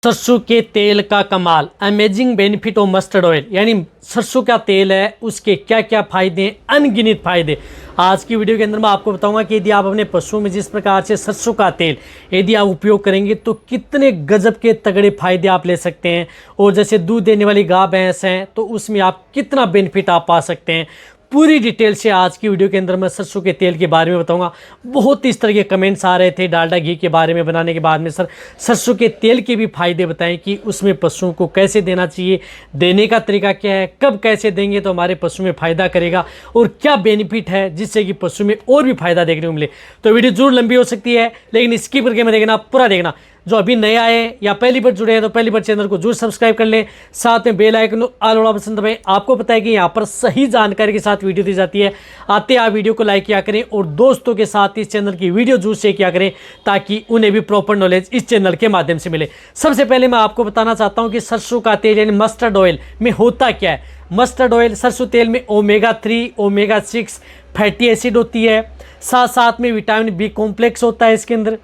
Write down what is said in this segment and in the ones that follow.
सरसों के तेल का कमाल, amazing benefit of mustard oil. यानी सरसों का तेल है, उसके क्या क्या फायदे हैं, अनगिनत फायदे। आज की वीडियो के अंदर मैं आपको बताऊंगा कि यदि आप अपने पशुओं में जिस प्रकार से सरसों का तेल यदि आप उपयोग करेंगे तो कितने गजब के तगड़े फायदे आप ले सकते हैं। और जैसे दूध देने वाली गाय भैंस हैं तो उसमें आप कितना बेनिफिट आप पा सकते हैं। पूरी डिटेल से आज की वीडियो के अंदर मैं सरसों के तेल के बारे में बताऊंगा। बहुत इस तरह के कमेंट्स आ रहे थे डालडा घी के बारे में बनाने के बाद में, सर सरसों के तेल के भी फायदे बताएं कि उसमें पशुओं को कैसे देना चाहिए, देने का तरीका क्या है, कब कैसे देंगे तो हमारे पशु में फ़ायदा करेगा और क्या बेनिफिट है जिससे कि पशु में और भी फायदा देखने को मिले। तो वीडियो जरूर लंबी हो सकती है लेकिन स्किप करके मैं देखना, पूरा देखना। जो अभी नए आए हैं या पहली बार जुड़े हैं तो पहली बार चैनल को जरूर सब्सक्राइब कर लें, साथ में बेल आइकन ऑल वाला बटन दबाएं। आपको पता है कि यहाँ पर सही जानकारी के साथ वीडियो दी जाती है। आते आप वीडियो को लाइक किया करें और दोस्तों के साथ इस चैनल की वीडियो जरूर शेयर किया करें ताकि उन्हें भी प्रॉपर नॉलेज इस चैनल के माध्यम से मिले। सबसे पहले मैं आपको बताना चाहता हूँ कि सरसों का तेल यानी मस्टर्ड ऑयल में होता क्या है। मस्टर्ड ऑयल सरसों तेल में ओमेगा 3 ओमेगा 6 फैटी एसिड होती है, साथ साथ में विटामिन बी कॉम्प्लेक्स होता है, इसके अंदर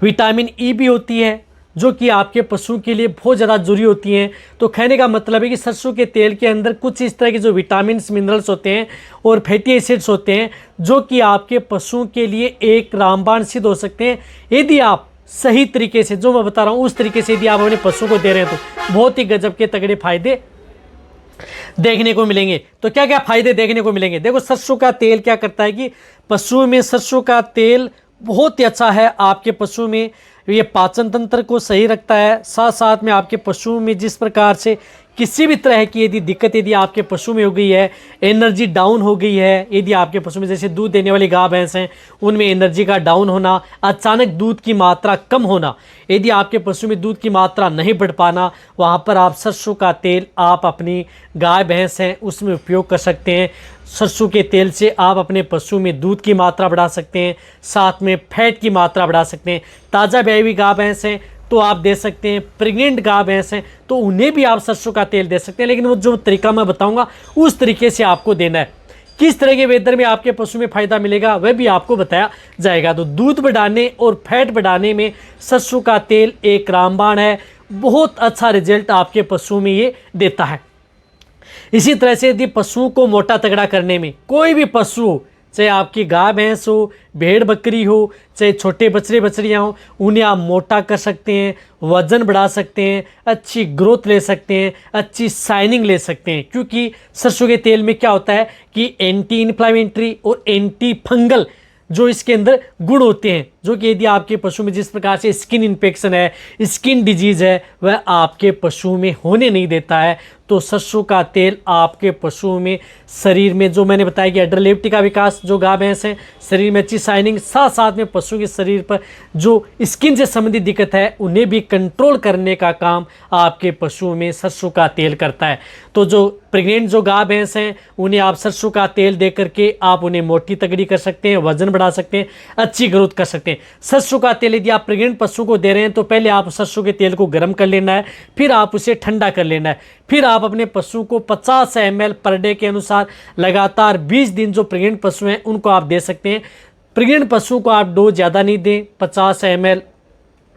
विटामिन ई भी होती है जो कि आपके पशुओं के लिए बहुत ज़्यादा जरूरी होती हैं। तो कहने का मतलब है कि सरसों के तेल के अंदर कुछ इस तरह के जो विटामिन मिनरल्स होते हैं और फैटी एसिड्स होते हैं जो कि आपके पशुओं के लिए एक रामबाण सिद्ध हो सकते हैं यदि आप सही तरीके से, जो मैं बता रहा हूँ उस तरीके से यदि आप अपने पशुओं को दे रहे हैं तो बहुत ही गजब के तगड़े फायदे देखने को मिलेंगे। तो क्या क्या फायदे देखने को मिलेंगे, देखो सरसों का तेल क्या करता है कि पशुओं में सरसों का तेल बहुत ही अच्छा है। आपके पशु में ये पाचन तंत्र को सही रखता है, साथ साथ में आपके पशुओं में जिस प्रकार से किसी भी तरह की यदि दिक्कत यदि आपके पशु में हो गई है, एनर्जी डाउन हो गई है, यदि आपके पशु में जैसे दूध देने वाली गाय भैंस हैं उनमें एनर्जी का डाउन होना, अचानक दूध की मात्रा कम होना, यदि आपके पशु में दूध की मात्रा नहीं बढ़ पाना, वहाँ पर आप सरसों का तेल आप अपनी गाय भैंस हैं उसमें उपयोग कर सकते हैं। सरसों के तेल से आप अपने पशु में दूध की मात्रा बढ़ा सकते हैं, साथ में फैट की मात्रा बढ़ा सकते हैं। ताज़ा ब्याई हुई गाय भैंस हैं तो आप दे सकते हैं, प्रेग्नेंट गाय भैंस हैं तो उन्हें भी आप सरसों का तेल दे सकते हैं। लेकिन वो जो तरीका मैं बताऊंगा उस तरीके से आपको देना है। किस तरह के वेदर में आपके पशु में फायदा मिलेगा वह भी आपको बताया जाएगा। तो दूध बढ़ाने और फैट बढ़ाने में सरसों का तेल एक रामबाण है, बहुत अच्छा रिजल्ट आपके पशुओं में ये देता है। इसी तरह से यदि पशुओं को मोटा तगड़ा करने में, कोई भी पशु हो, चाहे आपकी गाय भैंस हो, भेड़ बकरी हो, चाहे छोटे बछड़े बछड़ियाँ हो, उन्हें आप मोटा कर सकते हैं, वजन बढ़ा सकते हैं, अच्छी ग्रोथ ले सकते हैं, अच्छी शाइनिंग ले सकते हैं। क्योंकि सरसों के तेल में क्या होता है कि एंटी इन्फ्लामेटरी और एंटी फंगल जो इसके अंदर गुण होते हैं, जो कि यदि आपके पशु में जिस प्रकार से स्किन इन्फेक्शन है, स्किन डिजीज है, वह आपके पशु में होने नहीं देता है। तो सरसों का तेल आपके पशुओं में शरीर में, जो मैंने बताया कि अड्रलेप्टी का विकास, जो गाय भैंस हैं शरीर में अच्छी शाइनिंग, साथ साथ में पशु के शरीर पर जो स्किन से संबंधित दिक्कत है उन्हें भी कंट्रोल करने का काम आपके पशुओं में सरसों का तेल करता है। तो जो प्रेग्नेंट जो गाय भैंस हैं उन्हें आप सरसों का तेल दे करके आप उन्हें मोटी तगड़ी कर सकते हैं, वजन बढ़ा सकते हैं, अच्छी ग्रोथ कर सकते हैं। सरसों का तेल यदि आप प्रेग्नेंट पशु को दे रहे हैं तो पहले आप सरसों के तेल को गर्म कर लेना है, फिर आप उसे ठंडा कर लेना है, फिर आप अपने पशु को 50 ml पर डे के अनुसार लगातार 20 दिन, जो प्रेग्नेंट पशु हैं उनको आप दे सकते हैं। प्रेग्नेंट पशु को आप डोज ज़्यादा नहीं दें, 50 ml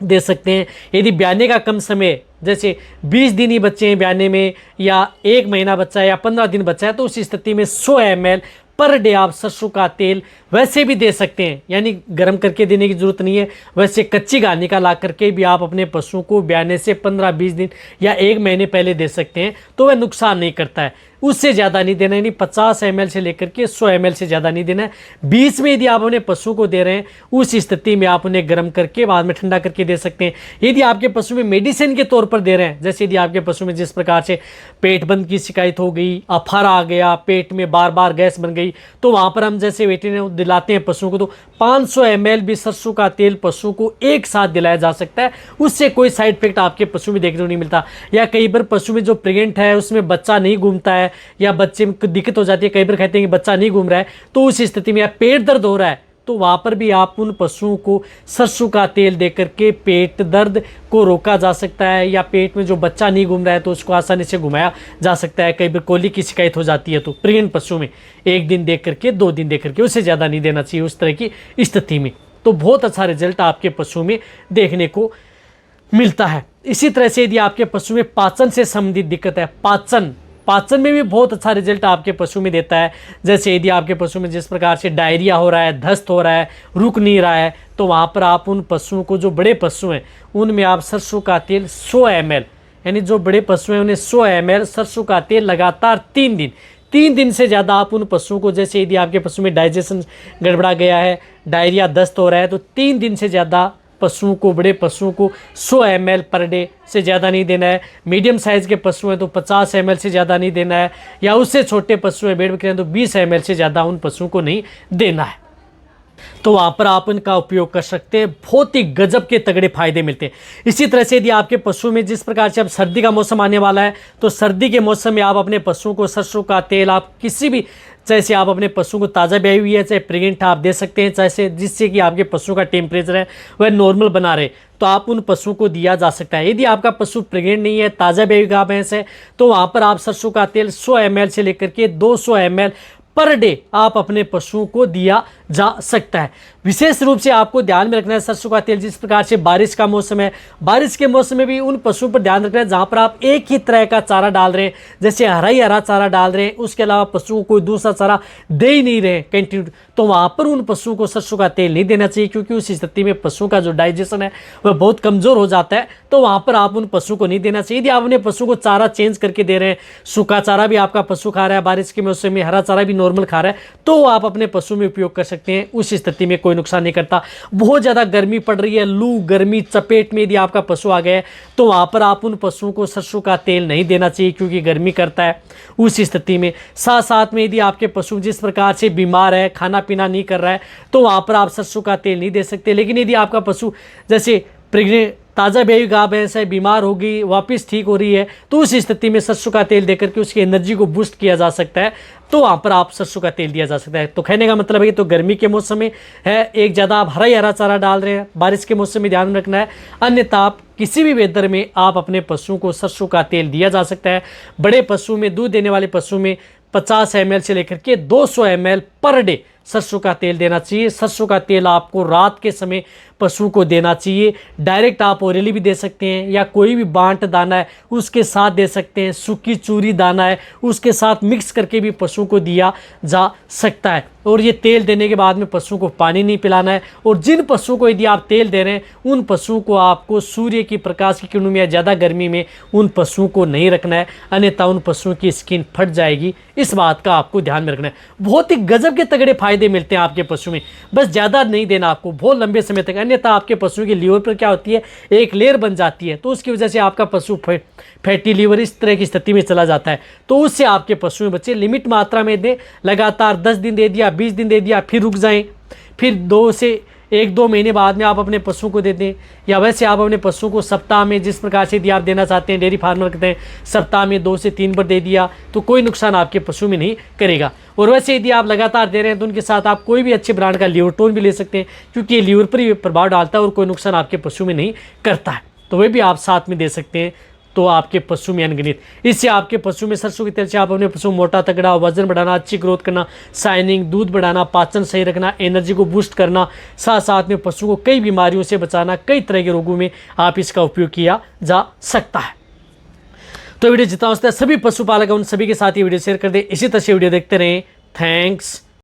दे सकते हैं। यदि ब्याने का कम समय, जैसे 20 दिन ही बच्चे हैं ब्याने में, या 1 महीना बच्चा है या 15 दिन बच्चा है, तो उस स्थिति में 100 ml पर डे आप सरसों का तेल वैसे भी दे सकते हैं। यानी गर्म करके देने की जरूरत नहीं है, वैसे कच्ची गानी का ला करके भी आप अपने पशु को ब्याने से 15-20 दिन या 1 महीने पहले दे सकते हैं, तो वह नुकसान नहीं करता है। उससे ज़्यादा नहीं देना, यानी 50 ml से लेकर के 100 ml से ज़्यादा नहीं देना है। बीच में यदि आप अपने पशु को दे रहे हैं उस स्थिति में आप उन्हें गर्म करके बाद में ठंडा करके दे सकते हैं। यदि आपके पशु में मेडिसिन के तौर पर दे रहे हैं, जैसे यदि आपके पशु में जिस प्रकार से पेट बंद की शिकायत हो गई, अफर आ गया, पेट में बार बार गैस बन गई, तो वहाँ पर हम जैसे वेटरनरी दिलाते हैं पशुओं को, तो 500 ml भी सरसों का तेल पशु को एक साथ दिलाया जा सकता है। उससे कोई साइड इफेक्ट आपके पशु में देखने को नहीं मिलता। या कई बार पशु में जो प्रेग्नेंट है उसमें बच्चा नहीं घूमता है या बच्चे में दिक्कत हो जाती है, कई बार कहते हैं कि बच्चा नहीं घूम रहा है, तो उस स्थिति में या पेट दर्द हो रहा है तो वहाँ पर भी आप उन पशुओं को सरसों का तेल दे करके पेट दर्द को रोका जा सकता है। या पेट में जो बच्चा नहीं घूम रहा है तो उसको आसानी से घुमाया जा सकता है। कई बार कोली की शिकायत हो जाती है तो प्रेग्नेंट पशु में 1 दिन दे करके 2 दिन दे करके, उससे ज़्यादा नहीं देना चाहिए उस तरह की स्थिति में। तो बहुत अच्छा रिजल्ट आपके पशु में देखने को मिलता है। इसी तरह से यदि आपके पशु में पाचन से संबंधित दिक्कत है, पाचन में भी बहुत अच्छा रिजल्ट आपके पशु में देता है। जैसे यदि आपके पशु में जिस प्रकार से डायरिया हो रहा है, दस्त हो रहा है, रुक नहीं रहा है, तो वहाँ पर आप उन पशुओं को, जो बड़े पशु हैं उनमें आप सरसों का तेल 100 ml, यानी जो बड़े पशु हैं उन्हें 100 ml सरसों का तेल लगातार 3 दिन से ज़्यादा आप उन पशुओं को, जैसे यदि आपके पशु में डाइजेशन गड़बड़ा गया है, डायरिया दस्त हो रहा है, तो 3 दिन से ज़्यादा पशुओं को, बड़े पशुओं को 100 ml पर डे से ज़्यादा नहीं देना है। मीडियम साइज़ के पशु हैं तो 50 ml से ज़्यादा नहीं देना है, या उससे छोटे पशु हैं, भेड़ बकरे हैं, तो 20 ml से ज़्यादा उन पशुओं को नहीं देना है। तो वहाँ पर आप इनका उपयोग कर सकते हैं, बहुत ही गजब के तगड़े फायदे मिलते हैं। इसी तरह से यदि आपके पशु में, जिस प्रकार से अब सर्दी का मौसम आने वाला है, तो सर्दी के मौसम में आप अपने पशुओं को सरसों का तेल, आप किसी भी, जैसे आप अपने पशु को ताज़ा ब्याई हुई है, चाहे प्रेग्नेंट आप दे सकते हैं, जैसे जिससे कि आपके पशु का टेम्परेचर है वह नॉर्मल बना रहे, तो आप उन पशुओं को दिया जा सकता है। यदि आपका पशु प्रेग्नेंट नहीं है, ताज़ा ब्याई गाय भैंस है, तो वहाँ पर आप सरसों का तेल 100 ml से लेकर के 200 ml पर डे आप अपने पशुओं को दिया जा सकता है। विशेष रूप से आपको ध्यान में रखना है सरसों का तेल, जिस प्रकार से बारिश का मौसम है, बारिश के मौसम में भी उन पशुओं पर ध्यान रखना है जहाँ पर आप एक ही तरह का चारा डाल रहे हैं, जैसे हरा ही हरा चारा डाल रहे हैं, उसके अलावा पशुओं को कोई दूसरा चारा दे ही नहीं रहे कंटिन्यू, तो वहाँ पर उन पशुओं को सरसों का तेल नहीं देना चाहिए, क्योंकि उस स्थिति में पशुओं का जो डाइजेशन है वह बहुत कमज़ोर हो जाता है। तो वहाँ पर आप उन पशुओं को नहीं देना चाहिए। यदि आप अपने पशु को चारा चेंज करके दे रहे हैं, सूखा चारा भी आपका पशु खा रहा है, बारिश के मौसम में हरा चारा भी नॉर्मल खा रहा है, तो आप अपने पशु में उपयोग कर सकते हैं, उस स्थिति में कोई नुकसान नहीं करता। बहुत ज़्यादा गर्मी पड़ रही है, लू गर्मी चपेट में यदि आपका पशु आ गया है, तो वहाँ पर आप उन पशुओं को सरसों का तेल नहीं देना चाहिए, क्योंकि गर्मी करता है उस स्थिति में। साथ साथ में यदि आपके पशु जिस प्रकार से बीमार है, खाना पीना नहीं कर रहा है, तो वहाँ पर आप सरसों का तेल नहीं दे सकते। लेकिन यदि आपका पशु जैसे प्रेग्नेंट, ताज़ा ब्याई गाय भैंस है, बीमार होगी, वापस ठीक हो रही है, तो उस स्थिति में सरसों का तेल देकर के उसकी एनर्जी को बूस्ट किया जा सकता है, तो वहाँ पर आप सरसों का तेल दिया जा सकता है। तो कहने का मतलब है, तो गर्मी के मौसम में है, एक ज़्यादा आप हरा ही हरा चारा डाल रहे हैं, बारिश के मौसम में ध्यान रखना है, अन्यथा आप किसी भी वेदर में आप अपने पशुओं को सरसों का तेल दिया जा सकता है। बड़े पशु में, दूध देने वाले पशु में 50 ml से लेकर के 200 ml पर डे सरसों का तेल देना चाहिए। सरसों का तेल आपको रात के समय पशु को देना चाहिए। डायरेक्ट आप ओरली भी दे सकते हैं, या कोई भी बांट दाना है उसके साथ दे सकते हैं, सूखी चूरी दाना है उसके साथ मिक्स करके भी पशु को दिया जा सकता है। और ये तेल देने के बाद में पशु को पानी नहीं पिलाना है। और जिन पशुओं को यदि आप तेल दे रहे हैं, उन पशुओं को आपको सूर्य की प्रकाश की किरणों में या ज़्यादा गर्मी में उन पशुओं को नहीं रखना है, अन्यथा उन पशुओं की स्किन फट जाएगी। इस बात का आपको ध्यान में रखना है। बहुत ही गजब के तगड़े फायदे मिलते हैं आपके पशु में, बस ज़्यादा नहीं देना आपको बहुत लंबे समय तक, अन्यथा आपके पशुओं के लीवर पर क्या होती है, एक लेयर बन जाती है, तो उसकी वजह से आपका पशु फैटी लीवर इस तरह की स्थिति में चला जाता है। तो उससे आपके पशु में बच्चे लिमिट मात्रा में दें, लगातार 10 दिन दे दिया, 20 दिन दे दिया, फिर रुक जाएं, फिर 2 से 1-2 महीने बाद में आप अपने पशु को दे दें। या वैसे आप अपने पशु को सप्ताह में, जिस प्रकार से यदि आप देना चाहते हैं, डेयरी फार्मर कहते हैं सप्ताह में 2 से 3 बार दे दिया, तो कोई नुकसान आपके पशु में नहीं करेगा। और वैसे यदि आप लगातार दे रहे हैं, तो उनके साथ आप कोई भी अच्छे ब्रांड का ल्यूरोटोन भी ले सकते हैं, क्योंकि ये लीवर पर ही प्रभाव डालता है और कोई नुकसान आपके पशु में नहीं करता है, तो वे भी आप साथ में दे सकते हैं। तो आपके पशु में अनगिनत, इससे आपके पशु में सरसों के तेल से आप अपने पशु मोटा तगड़ा, वजन बढ़ाना, अच्छी ग्रोथ करना, शाइनिंग, दूध बढ़ाना, पाचन सही रखना, एनर्जी को बूस्ट करना, साथ साथ में पशु को कई बीमारियों से बचाना, कई तरह के रोगों में आप इसका उपयोग किया जा सकता है। तो वीडियो जितना हो सकता है सभी पशुपालक उन सभी के साथ ये वीडियो शेयर कर दें। इसी तरह से वीडियो देखते रहें। थैंक्स।